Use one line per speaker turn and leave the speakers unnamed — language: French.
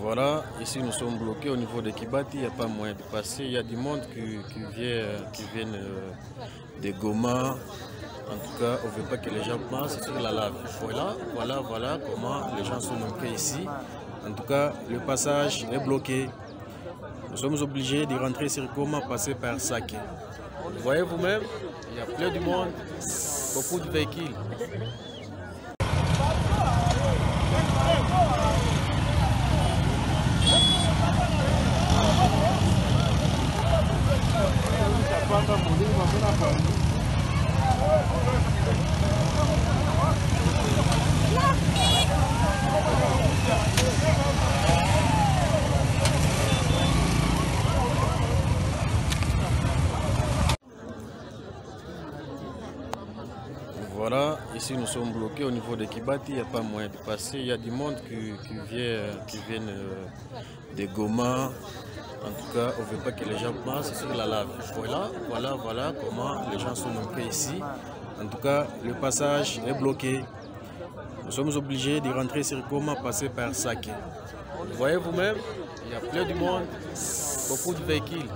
Voilà, ici nous sommes bloqués au niveau de Kibati, il n'y a pas moyen de passer. Il y a du monde qui viennent de Goma. En tout cas, on ne veut pas que les gens passent sur la lave. Voilà comment les gens sont manqués ici. En tout cas, le passage est bloqué. Nous sommes obligés de rentrer sur Goma, passer par Sake. Vous voyez vous-même, il y a plein de monde, beaucoup de véhicules. Voilà, ici nous sommes bloqués au niveau de Kibati, il n'y a pas moyen de passer. Il y a du monde qui viennent de Goma. En tout cas, on ne veut pas que les gens passent sur la lave. Voilà comment les gens sont manqués ici. En tout cas, le passage est bloqué. Nous sommes obligés de rentrer sur Goma, passer par Sake. Vous voyez vous-même, il y a plein de monde, beaucoup de véhicules.